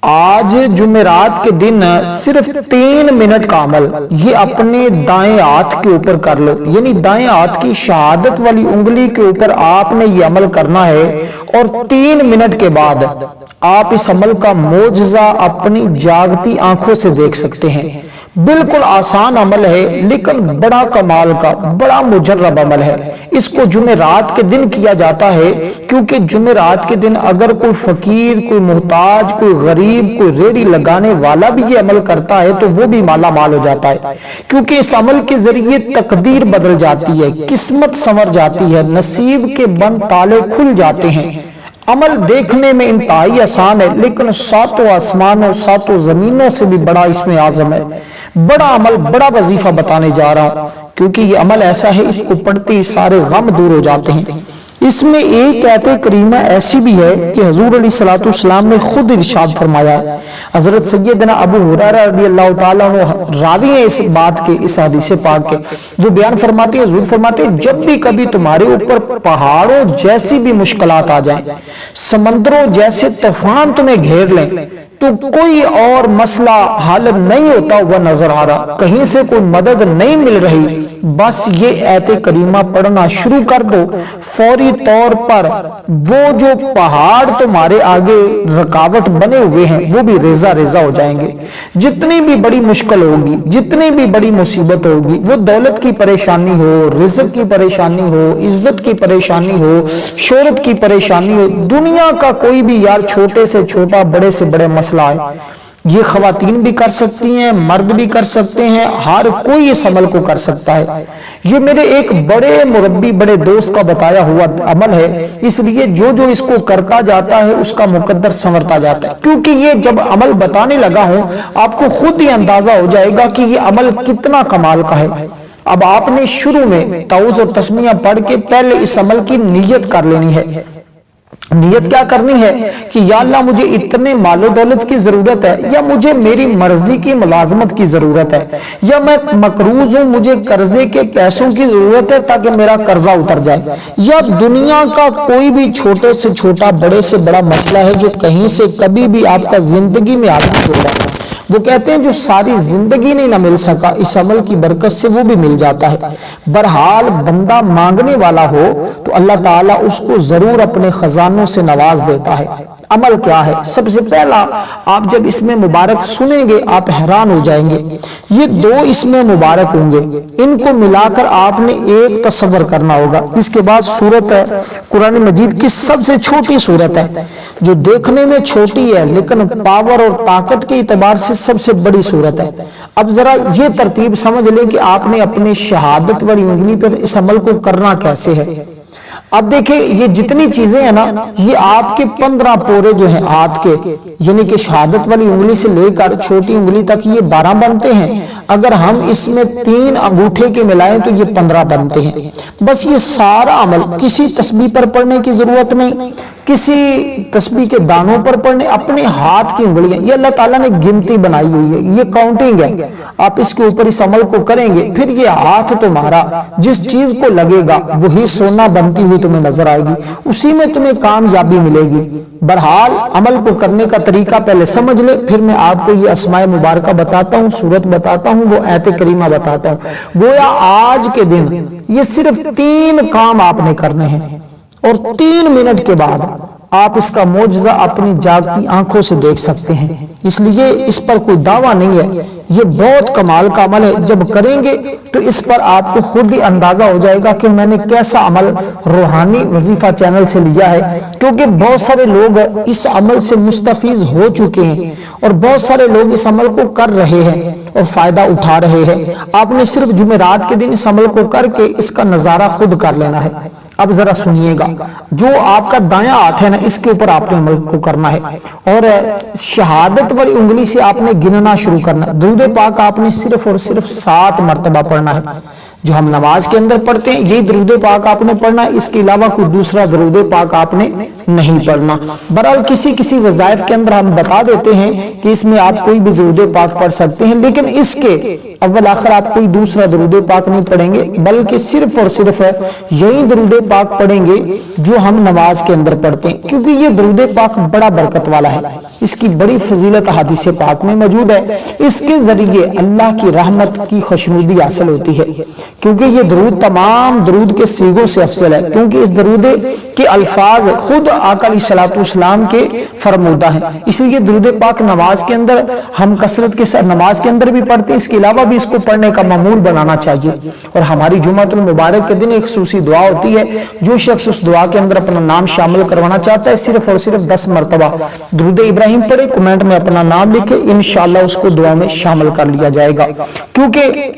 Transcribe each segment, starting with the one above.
آج جمعرات کے دن صرف 3 منٹ کا عمل یہ اپنے دائیں ہاتھ کے اوپر کر لو، یعنی دائیں ہاتھ کی شہادت والی انگلی کے اوپر آپ نے یہ عمل کرنا ہے، اور 3 منٹ کے بعد آپ اس عمل کا معجزہ اپنی جاگتی آنکھوں سے دیکھ سکتے ہیں۔ بالکل آسان عمل ہے، لیکن بڑا کمال کا بڑا مجرب عمل ہے۔ اس کو جمعرات کے دن کیا جاتا ہے، کیونکہ جمعرات کے دن اگر کوئی فقیر، کوئی محتاج، کوئی غریب، کوئی ریڑھی لگانے والا بھی یہ عمل کرتا ہے تو وہ بھی مالا مال ہو جاتا ہے، کیونکہ اس عمل کے ذریعے تقدیر بدل جاتی ہے، قسمت سنور جاتی ہے، نصیب کے بند تالے کھل جاتے ہیں۔ عمل دیکھنے میں انتہائی آسان ہے، لیکن 7 آسمانوں 7 زمینوں سے بھی بڑا اس میں اعظم ہے۔ بڑا عمل، بڑا وظیفہ بتانے جا رہا ہوں، کیونکہ یہ عمل ایسا ہے اس کو پڑھتے ہی سارے غم دور ہو جاتے ہیں۔ اس میں ایک آیت کریمہ ایسی بھی ہے کہ حضور علیہ الصلوۃ والسلام نے خود ارشاد فرمایا ہے۔ حضرت سیدنا ابو ہریرہ رضی اللہ تعالیٰ عنہ راوی ہیں اس بات کے، اس حدیث پاک کے، جو بیان فرماتے ہیں، حضور فرماتے ہیں جب بھی کبھی تمہارے اوپر پہاڑوں جیسی بھی مشکلات آ جائیں، سمندروں جیسے طوفان تمہیں گھیر لیں، تو کوئی اور مسئلہ حل نہیں ہوتا ہوا نظر آ رہا، کہیں سے کوئی مدد نہیں مل رہی، بس یہ آیت کریمہ پڑھنا شروع کر دو، فوری طور پر وہ جو پہاڑ تمہارے آگے رکاوٹ بنے ہوئے ہیں وہ بھی ریزہ ریزہ ہو جائیں گے۔ جتنی بھی بڑی مشکل ہوگی، جتنی بھی بڑی مصیبت ہوگی، وہ دولت کی پریشانی ہو، رزق کی پریشانی ہو، عزت کی پریشانی ہو، شہرت کی پریشانی ہو، دنیا کا کوئی بھی یار چھوٹے سے چھوٹا، بڑے سے بڑے مسئلہ ہے، یہ خواتین بھی کر سکتی ہیں، مرد بھی کر سکتے ہیں، ہر کوئی اس عمل کو کر سکتا ہے۔ یہ میرے ایک بڑے مربی، بڑے دوست کا بتایا ہوا عمل ہے، اس لیے جو جو اس کو کرتا جاتا ہے اس کا مقدر سنورتا جاتا ہے، کیونکہ یہ جب عمل بتانے لگا ہوں آپ کو خود ہی اندازہ ہو جائے گا کہ یہ عمل کتنا کمال کا ہے۔ اب آپ نے شروع میں تعوذ اور تسمیہ پڑھ کے پہلے اس عمل کی نیت کر لینی ہے۔ نیت کیا کرنی ہے کہ یا اللہ مجھے اتنے مال و دولت کی ضرورت ہے، یا مجھے میری مرضی کی ملازمت کی ضرورت ہے، یا میں مقروض ہوں، مجھے قرضے کے پیسوں کی ضرورت ہے تاکہ میرا قرضہ اتر جائے، یا دنیا کا کوئی بھی چھوٹے سے چھوٹا، بڑے سے بڑا مسئلہ ہے جو کہیں سے کبھی بھی آپ کا زندگی میں حاصل ہو رہا ہے۔ وہ کہتے ہیں جو ساری زندگی نہیں نہ مل سکا، اس عمل کی برکت سے وہ بھی مل جاتا ہے۔ برحال بندہ مانگنے والا ہو تو اللہ تعالیٰ اس کو ضرور اپنے خزانوں سے نواز دیتا ہے۔ عمل کیا ہے؟ سب سے پہلا آپ جب اس میں مبارک سنیں گے آپ حیران ہو جائیں گے۔ یہ 2 اس میں مبارک ہوں گے، ان کو ملا کر آپ نے ایک تصور کرنا ہوگا۔ اس کے بعد سورت ہے قرآن مجید کی سب سے چھوٹی سورت ہے، جو دیکھنے میں چھوٹی ہے لیکن پاور اور طاقت کے اعتبار سے سب سے بڑی سورت ہے۔ اب ذرا یہ ترتیب سمجھ لیں کہ آپ نے اپنی شہادت والی انگلی پر اس عمل کو کرنا کیسے ہے۔ اب دیکھیں یہ جتنی چیزیں ہیں نا، یہ آپ کے 15 پورے جو ہیں ہاتھ کے، یعنی کہ شہادت والی انگلی سے لے کر چھوٹی انگلی تک یہ 12 بنتے ہیں۔ اگر ہم اس میں 3 انگوٹھے کے ملائیں تو یہ 15 بنتے ہیں۔ بس یہ سارا عمل کسی تسبیح پر پڑھنے کی ضرورت نہیں، کسی تسبیح کے دانوں پر پڑھنے، اپنے ہاتھ کی انگلیاں، یہ اللہ تعالیٰ نے گنتی بنائی ہوئی ہے، یہ کاؤنٹنگ ہے۔ آپ اس کے اوپر اس عمل کو کریں گے، پھر یہ ہاتھ تمہارا جس چیز کو لگے گا وہی سونا بنتی ہوئی تمہیں نظر آئے گی، اسی میں تمہیں کامیابی ملے گی۔ برحال عمل کو کرنے کا طریقہ پہلے سمجھ لے، پھر میں آپ کو یہ اسماء مبارکہ بتاتا ہوں، سورت بتاتا ہوں، وہ آیت کریمہ بتاتا ہوں۔ گویا آج کے دن یہ صرف 3 کام آپ نے کرنے ہیں، اور 3 منٹ کے بعد آپ اس کا معجزہ اپنی جاگتی آنکھوں سے دیکھ سکتے ہیں۔ اس لیے اس پر کوئی دعویٰ نہیں ہے، یہ بہت کمال کا عمل ہے۔ جب کریں گے تو اس پر آپ کو خود ہی اندازہ ہو جائے گا کہ میں نے کیسا عمل روحانی وظیفہ چینل سے لیا ہے، کیونکہ بہت سارے لوگ اس عمل سے مستفیض ہو چکے ہیں، اور بہت سارے لوگ اس عمل کو کر رہے ہیں اور فائدہ اٹھا رہے ہیں۔ آپ نے صرف جمعرات کے دن اس عمل کو کر کے اس کا نظارہ خود کر لینا ہے۔ اب ذرا سنیے گا، جو آپ کا دایاں ہاتھ ہے نا، اس کے اوپر آپ نے عمل کو کرنا ہے، اور شہادت والی انگلی سے آپ نے گننا شروع کرنا ہے۔ درود پاک آپ نے صرف اور صرف 7 مرتبہ پڑھنا ہے۔ جو ہم نماز کے اندر پڑھتے ہیں یہی درود پاک آپ نے پڑھنا ہے، اس کے علاوہ کوئی دوسرا درود پاک آپ نے نہیں پڑھنا۔ بہرحال کسی وظائف کے اندر ہم بتا دیتے ہیں کہ اس میں آپ کوئی بھی درود پاک پڑھ سکتے ہیں، لیکن اس کے اول آخر آپ کوئی دوسرا درود پاک نہیں پڑھیں گے، بلکہ صرف اور صرف یہی درود پاک پڑھیں گے جو ہم نماز کے اندر پڑھتے ہیں، کیونکہ یہ درود پاک بڑا برکت والا ہے، اس کی بڑی فضیلت حدیث پاک میں موجود ہے۔ اس کے ذریعے اللہ کی رحمت کی خوشنودی حاصل ہوتی ہے، کیونکہ یہ درود تمام درود کے صیغوں سے افضل ہے، کیونکہ اس درود کے الفاظ خود آقا علیہ الصلوۃ والسلام کے فرمودہ ہیں، اس لیے درود پاک نماز کے اندر ہم کثرت کے ساتھ نماز کے اندر بھی پڑھتے ہیں، اس کے علاوہ بھی اس کو پڑھنے کا معمول بنانا چاہیے۔ اور ہماری جمعۃ المبارک کے دن ایک خصوصی دعا ہوتی ہے، جو شخص اس دعا کے اندر اپنا نام شامل کروانا چاہتا ہے صرف اور صرف 10 مرتبہ درود ابراہیم پڑھے، کمنٹ میں اپنا نام لکھے، انشاءاللہ اس کو دعا میں شامل کر لیا جائے گا، کیونکہ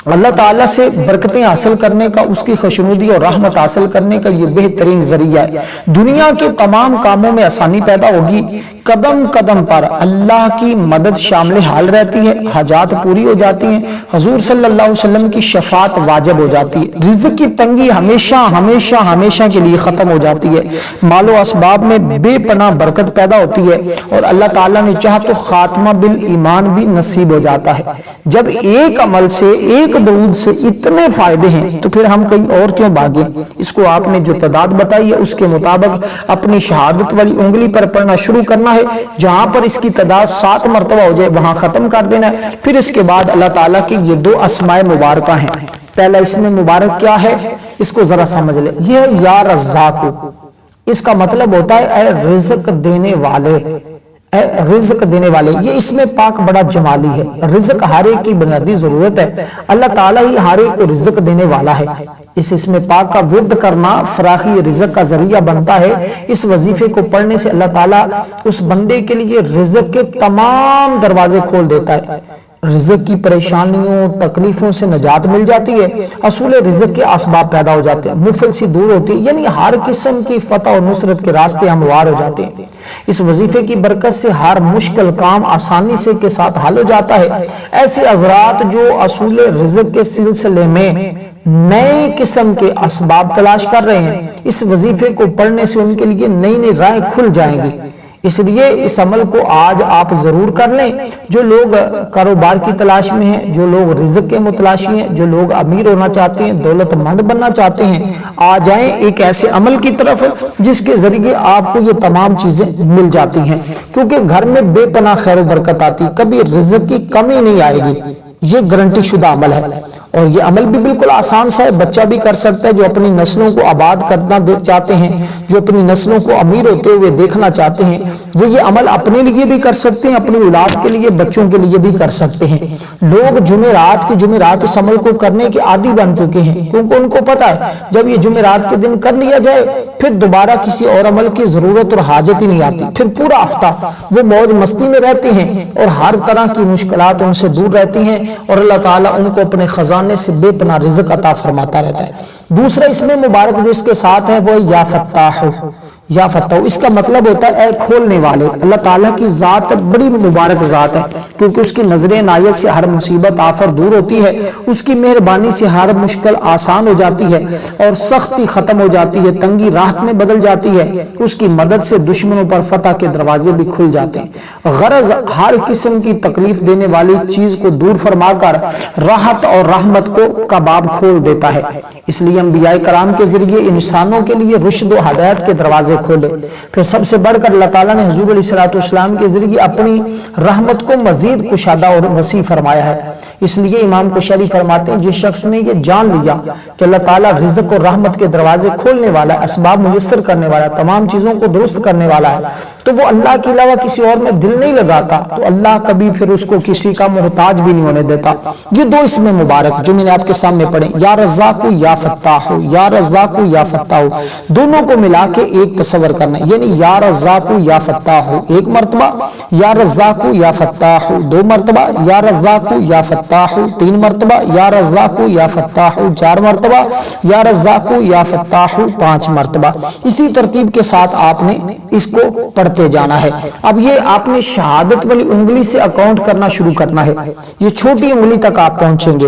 اللہ تعالیٰ سے برکتیں حاصل کرنے کا، اس کی خوشنودی اور رحمت حاصل کرنے کا یہ بہترین ذریعہ ہے۔ دنیا کے تمام کاموں میں آسانی پیدا ہوگی، قدم قدم پر اللہ کی مدد شامل حال رہتی ہے، حاجات پوری ہو جاتی ہیں، حضور صلی اللہ علیہ وسلم کی شفاعت واجب ہو جاتی ہے، رزق کی تنگی ہمیشہ کے لیے ختم ہو جاتی ہے، مال و اسباب میں بے پناہ برکت پیدا ہوتی ہے، اور اللہ تعالیٰ نے چاہا تو خاتمہ بالایمان بھی نصیب ہو جاتا ہے۔ جب ایک عمل سے، ایک درود سے اتنے فائدے ہیں تو پھر ہم کہیں اور کیوں بھاگیں؟ اس کو آپ نے جو تعداد بتائی ہے اس کے مطابق اپنی شہادت والی انگلی پر پڑھنا شروع کرنا ہے، جہاں پر اس کی تعداد 7 مرتبہ ہو جائے وہاں ختم کر دینا ہے۔ پھر اس کے بعد اللہ تعالیٰ کی یہ 2 اسماء مبارکہ ہیں۔ پہلا اسم مبارک کیا ہے؟ اس کو ذرا سمجھ لیں، یہ یا رزاق، اس کا مطلب ہوتا ہے اے رزق دینے والے، اے رزق دینے والے۔ یہ اسم پاک بڑا جمالی ہے، رزق ہر ایک کی بنیادی ضرورت ہے، اللہ تعالیٰ ہی ہر ایک کو رزق دینے والا ہے۔ اس اسم پاک کا ورد کرنا فراخی رزق کا ذریعہ بنتا ہے۔ اس وظیفے کو پڑھنے سے اللہ تعالیٰ اس بندے کے لیے رزق کے تمام دروازے کھول دیتا ہے، رزق کی پریشانیوں تکلیفوں سے نجات مل جاتی ہے، حصول رزق کے اسباب پیدا ہو جاتے ہیں، مفلسی دور ہوتی ہے، یعنی ہر قسم کی فتح و نصرت کے راستے ہموار ہو جاتے ہیں۔ اس وظیفے کی برکت سے ہر مشکل کام آسانی سے کے ساتھ حل ہو جاتا ہے۔ ایسے حضرات جو حصول رزق کے سلسلے میں نئے قسم کے اسباب تلاش کر رہے ہیں، اس وظیفے کو پڑھنے سے ان کے لیے نئی راہیں کھل جائیں گی، اس لیے اس عمل کو آج آپ ضرور کر لیں۔ جو لوگ کاروبار کی تلاش میں ہیں، جو لوگ رزق کے متلاشی ہیں، جو لوگ امیر ہونا چاہتے ہیں، دولت مند بننا چاہتے ہیں، آ جائیں ایک ایسے عمل کی طرف جس کے ذریعے آپ کو یہ تمام چیزیں مل جاتی ہیں، کیونکہ گھر میں بے پناہ خیر و برکت آتی، کبھی رزق کی کمی نہیں آئے گی، یہ گارنٹی شدہ عمل ہے۔ اور یہ عمل بھی بالکل آسان سا ہے، بچہ بھی کر سکتا ہے، جو اپنی نسلوں کو آباد کرنا چاہتے ہیں، جو اپنی نسلوں کو امیر ہوتے ہوئے دیکھنا چاہتے ہیں، وہ یہ عمل اپنے لیے بھی کر سکتے ہیں، اپنی اولاد کے لیے، بچوں کے لیے بھی کر سکتے ہیں۔ لوگ جمعرات اس عمل کو کرنے کے عادی بن چکے ہیں، کیونکہ ان کو پتا ہے جب یہ جمعرات کے دن کر لیا جائے پھر دوبارہ کسی اور عمل کی ضرورت اور حاجت ہی نہیں آتی، پھر پورا ہفتہ وہ موج مستی میں رہتے ہیں اور ہر طرح کی مشکلات ان سے دور رہتی ہیں، اور اللہ تعالیٰ ان کو اپنے خزانے سے بے پناہ رزق عطا فرماتا رہتا ہے۔ دوسرا اسم مبارک جو اس کے ساتھ ہے وہ یا فتاح، یا فتح، اس کا مطلب ہوتا ہے اے کھولنے والے۔ اللہ تعالیٰ کی ذات بڑی مبارک ذات ہے، کیونکہ اس کی نظر عنایت سے ہر مصیبت آفر دور ہوتی ہے، اس کی مہربانی سے ہر مشکل آسان ہو جاتی ہے اور سختی ختم ہو جاتی ہے، تنگی راحت میں بدل جاتی ہے، اس کی مدد سے دشمنوں پر فتح کے دروازے بھی کھل جاتے ہیں۔ غرض ہر قسم کی تکلیف دینے والی چیز کو دور فرما کر راحت اور رحمت کا باب کھول دیتا ہے۔ اس لیے انبیاء کرام کے ذریعے انسانوں کے لیے رشد و ہدایت کے دروازے کھولے، پھر سب سے بڑھ کر اللہ تعالیٰ نے حضور علیہ السلام کے ذریعے اپنی رحمت کو مزید کشادہ اور وسیع فرمایا ہے۔ اس لیے امام کشیری فرماتے ہیں جس شخص نے یہ جان لیا کہ اللہ تعالیٰ رزق اور رحمت کے دروازے کھولنے والا ہے، اسباب میسر کرنے والا ہے، تمام چیزوں کو درست کرنے والا ہے، تو وہ اللہ کے علاوہ کسی اور میں دل نہیں لگاتا، تو اللہ کبھی پھر اس کو کسی کا محتاج بھی نہیں ہونے دیتا۔ یہ 2 اسم مبارک جو میں نے آپ کے سامنے پڑھے، یا رزاق یا فتاح، یا رزاق یا فتاح، دونوں کو ملا کے ایک تصور کرنا ہے، یعنی یا رزاق یا فتاح 1 مرتبہ، یا رزاق یا فتاح 2 مرتبہ، یا رزاق یا فتاح 3 مرتبہ، یا رزاق یا فتاح 4 مرتبہ، یا رزاق یا فتاح 5 مرتبہ۔ اسی ترتیب کے ساتھ آپ نے اس کو پڑھتے جانا ہے۔ اب یہ آپ نے شہادت والی انگلی سے اکاؤنٹ کرنا شروع کرنا ہے، یہ چھوٹی انگلی تک آپ پہنچیں گے،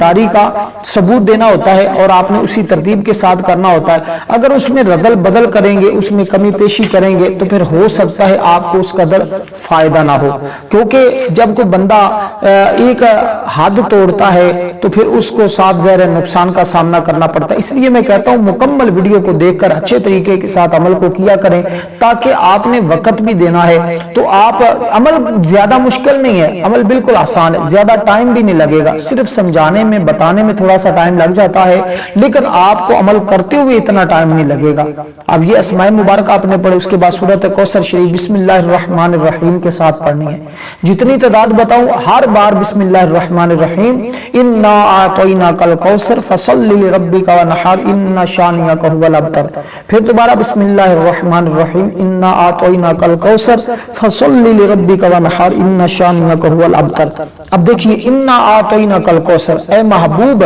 داری کا ثبوت دینا ہوتا ہے اور آپ نے اسی ترتیب کے ساتھ کرنا ہوتا ہے. اگر اس میں ردل بدل کریں گے, اس میں کمی پیشی کریں گے, تو پھر ہو سکتا ہے آپ کو اس قدر فائدہ نہ ہو, کیونکہ جب کوئی بندہ ایک حد توڑتا ہے تو پھر اس کو ساتھ ظاہر نقصان کا سامنا کرنا پڑتا ہے. اس لیے میں کہتا ہوں مکمل ویڈیو کو دیکھ کر اچھے طریقے کے ساتھ عمل کو کیا کریں, تاکہ آپ نے وقت بھی دینا ہے تو آپ عمل زیادہ مشکل نہیں ہے, عمل بالکل آسان ہے, زیادہ ٹائم بھی نہیں لگے گا, صرف سمجھانے میں بتانے میں تھوڑا سا ٹائم لگ جاتا ہے, لیکن آپ کو عمل کرتے ہوئے اتنا ٹائم نہیں لگے گا. اب یہ اسماء مبارکہ آپ نے پڑھے, اس کے بعد سورۃ کوثر شریف بسم اللہ الرحمن الرحیم کے ساتھ پڑھنی ہے. جتنی تعداد بتاؤں ہر بار بسم اللہ الرحمن الرحیم, انا اعطیناک الکوثر فصل لربک وانحر ان شانئک هو الابتر. پھر دوبارہ بسم اللہ الرحمن الرحیم, انا اعطیناک الکوثر فصل لربک وانحر ان شانئک هو الابتر. اب دیکھیے, انا اعطیناک الکوثر, اے محبوب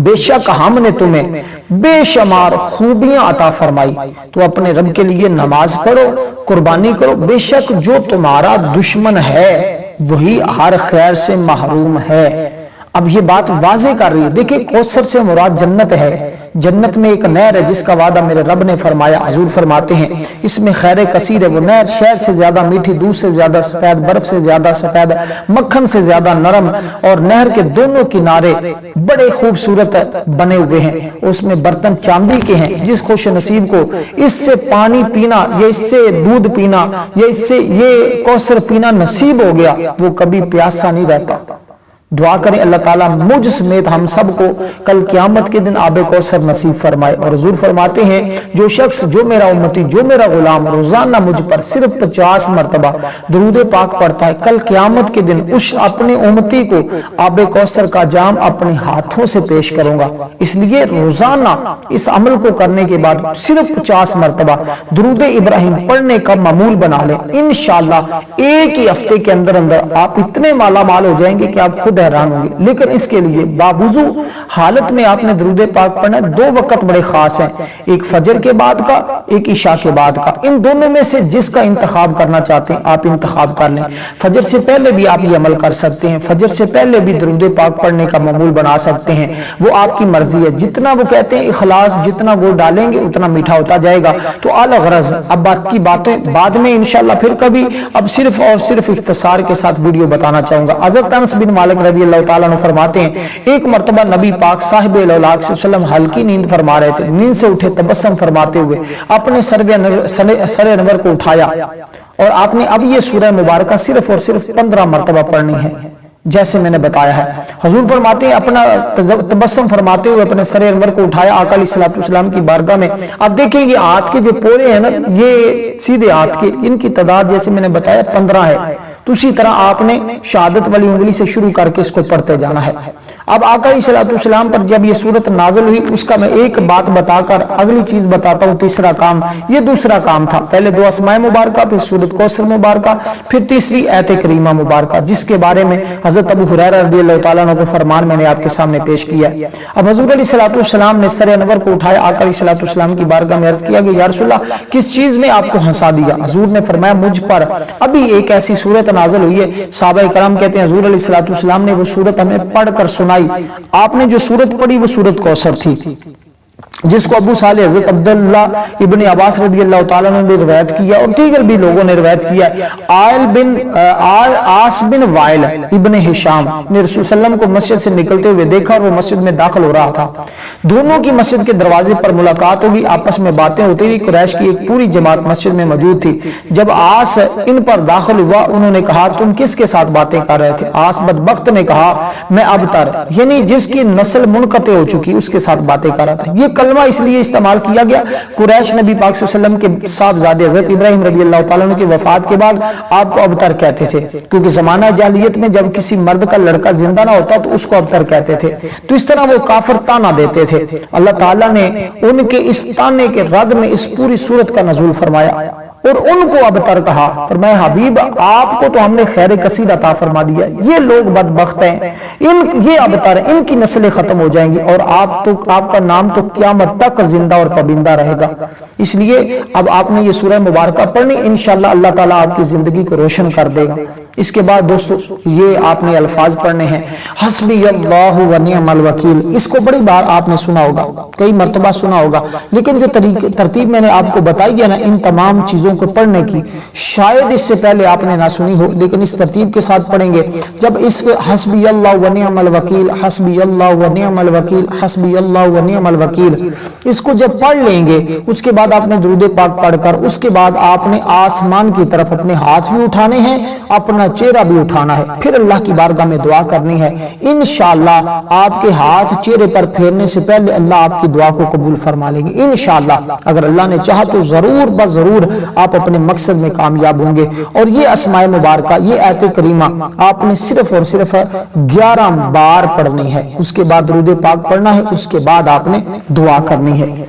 بے شک ہم نے تمہیں بے شمار خوبیاں عطا فرمائی, تو اپنے رب کے لیے نماز پڑھو, قربانی کرو. بے شک جو تمہارا دشمن ہے وہی ہر خیر سے محروم ہے. اب یہ بات واضح کر رہی ہے. دیکھیں کوثر سے مراد جنت ہے, جنت میں ایک نہر ہے جس کا وعدہ میرے رب نے فرمایا. حضور فرماتے ہیں اس میں خیر کثیر ہے, وہ نہر شہد سے زیادہ میٹھی, دودھ سے زیادہ سفید, برف سے زیادہ سفید, مکھن سے زیادہ نرم, اور نہر کے دونوں کنارے بڑے خوبصورت بنے ہوئے ہیں. اس میں برتن چاندی کے ہیں. جس خوش نصیب کو اس سے پانی پینا یا اس سے دودھ پینا یا اس سے یہ کوثر پینا نصیب ہو گیا, وہ کبھی پیاسا نہیں رہتا. دعا کریں اللہ تعالیٰ مجھ سمیت ہم سب کو کل قیامت کے دن آب کوثر نصیب فرمائے. اور حضور فرماتے ہیں جو شخص, جو میرا امتی, جو میرا غلام روزانہ مجھ پر صرف 50 مرتبہ درود پاک پڑھتا ہے, کل قیامت کے دن اس اپنے امتی کو آب کوثر کا جام اپنے ہاتھوں سے پیش کروں گا. اس لیے روزانہ اس عمل کو کرنے کے بعد صرف 50 مرتبہ درود ابراہیم پڑھنے کا معمول بنا لیں. انشاءاللہ ایک ہی ہفتے کے اندر آپ اتنے مالا مال ہو جائیں گے کہ آپ خود حیران ہوں گے. لیکن اس کے لیے باوضو حالت میں آپ نے درود پاک پڑھنا ہے. 2 وقت بڑے خاص ہیں, ایک فجر کے بعد کا, ایک عشاء کے بعد کا. ان دونوں میں سے جس کا انتخاب کرنا چاہتے ہیں آپ انتخاب کر لیں. فجر سے پہلے بھی آپ یہ عمل کر سکتے ہیں, فجر سے پہلے بھی درود پاک پڑھنے کا معمول بنا سکتے ہیں, وہ آپ کی مرضی ہے. جتنا وہ کہتے ہیں اخلاص جتنا وہ ڈالیں گے اتنا میٹھا ہوتا جائے گا. تو اعلی غرض اب بات کی باتیں بعد میں انشاءاللہ پھر کبھی, اب صرف اور صرف اختصار کے ساتھ ویڈیو بتانا چاہوں گا. حضرت انس بن مالک رضی اللہ تعالیٰ عنہ فرماتے ہیں ایک مرتبہ نبی پاک صاحب الاولاق صلی اللہ علیہ وسلم ہلکی نیند فرما رہے تھے. نیند سے اٹھے تبسم فرماتے ہوئے اپنے سر انور کو اٹھایا, اور آپ نے اب یہ سورہ مبارکہ صرف اور صرف 15 مرتبہ پڑھنی ہے جیسے میں نے بتایا ہے. حضور فرماتے ہیں اپنا تبسم فرماتے ہوئے اپنے سر انور کو اٹھایا آقا علیہ السلام کی بارگاہ میں. اب دیکھیں یہ ہاتھ کے جو پورے ہیں نا, یہ سیدھے ہاتھ کے, ان کی تعداد جیسے میں نے بتایا 15 ہے. تو اسی طرح آپ نے شہادت والی انگلی سے شروع کر کے اس کو پڑھتے جانا ہے. اب آقا علیہ السلام پر جب یہ سورت نازل ہوئی, اس کا میں ایک بات بتا کر اگلی چیز بتاتا ہوں. تیسرا کام, یہ دوسرا کام تھا. پہلے 2 اسماء مبارکہ, پھر سورت کوثر مبارکہ, پھر تیسری آیت کریمہ مبارکہ, جس کے بارے میں حضرت ابو ہریرہ رضی اللہ تعالیٰ عنہ کو فرمان میں نے آپ کے سامنے پیش کیا. اب حضور علیہ السلام نے سر انور کو اٹھایا, آقا علیہ السلام کی بارگاہ میں عرض کیا کہ یا رسول اللہ کس چیز نے آپ کو ہنسا دیا؟ حضور نے فرمایا مجھ پر ابھی ایک ایسی سورت نازل ہوئی ہے. صحابہ کرام کہتے ہیں حضور علیہ السلام نے وہ سورت ہمیں پڑھ کر سنائی. آپ نے جو سورت پڑھی وہ سورت کوثر تھی, جس کو ابو صالح حضرت عبداللہ ابن عباس رضی اللہ تعالیٰ نے بھی روایت کیا اور دیگر بھی لوگوں نے روایت کیا. آس بن وائل ابن ہشام نے رسول صلی اللہ علیہ وسلم کو مسجد سے نکلتے ہوئے دیکھا اور وہ مسجد میں داخل ہو رہا تھا. دونوں کی مسجد کے دروازے پر ملاقات ہوگی, آپس میں باتیں ہوتی رہی. قریش کی ایک پوری جماعت مسجد میں موجود تھی. جب آس ان پر داخل ہوا انہوں نے کہا تم کس کے ساتھ باتیں کر رہے تھے؟ آس بدبخت نے کہا میں ابتر, یعنی جس کی نسل منقطع ہو چکی اس کے ساتھ باتیں کر رہا تھا. یہ کلمہ اس لیے استعمال کیا گیا, قریش نبی پاک صلی اللہ علیہ وسلم کے صاحبزادے حضرت ابراہیم رضی اللہ تعالیٰ عنہ کی وفات کے بعد آپ کو ابتر کہتے تھے, کیونکہ زمانہ جاہلیت میں جب کسی مرد کا لڑکا زندہ نہ ہوتا تو اس کو ابتر کہتے تھے. تو اس طرح وہ کافر تانا دیتے تھے. اللہ تعالیٰ نے ان کے اس تانے کے رد میں اس پوری سورت کا نزول فرمایا. اور ان کو ابتر کہا، فرمایا حبیب آپ کو تو ہم نے خیر کثیر عطا فرما دیا، یہ لوگ بدبخت ہیں، یہ ابتر ہیں، ان کی نسلیں ختم ہو جائیں گی اور آپ کا نام تو قیامت تک زندہ اور پابندہ رہے گا۔ اس لیے اب آپ نے یہ سورہ مبارکہ پڑھنی، انشاءاللہ اللہ تعالیٰ آپ کی زندگی کو روشن کر دے گا۔ اس کے بعد دوستو یہ آپ نے الفاظ پڑھنے ہیں، حسبی اللہ و نعم الوکیل۔ اس کو بڑی بار آپ نے سنا ہوگا، کئی مرتبہ سنا ہوگا، لیکن جو ترتیب میں نے آپ کو بتائی ہے نا ان تمام چیزوں کو پڑھنے کی، شاید اس سے پہلے آپ نے نہ سنی ہو، لیکن اس ترتیب کے ساتھ پڑھیں گے۔ جب اس حسبی اللہ و نعم الوکیل، حسبی اللہ و نعم الوکیل، حسبی اللہ و نعم الوکیل، اس کو جب پڑھ لیں گے اس کے بعد آپ نے درود پاک پڑھ کر اس کے بعد آپ نے آسمان کی طرف اپنے ہاتھ بھی اٹھانے ہیں، اپنا چہرہ بھی اٹھانا ہے، پھر اللہ کی بارگاہ میں دعا کرنی ہے۔ انشاءاللہ آپ کے ہاتھ چہرے پر پھیرنے سے پہلے اللہ آپ کی دعا کو قبول فرما لیں گے انشاءاللہ۔ اگر اللہ نے چاہا تو ضرور بس ضرور آپ اپنے مقصد میں کامیاب ہوں گے۔ اور یہ اسماء مبارکہ، یہ آیت کریمہ آپ نے صرف اور صرف 11 بار پڑھنی ہے، اس کے بعد درود پاک پڑھنا ہے، اس کے بعد آپ نے دعا کرنی ہے۔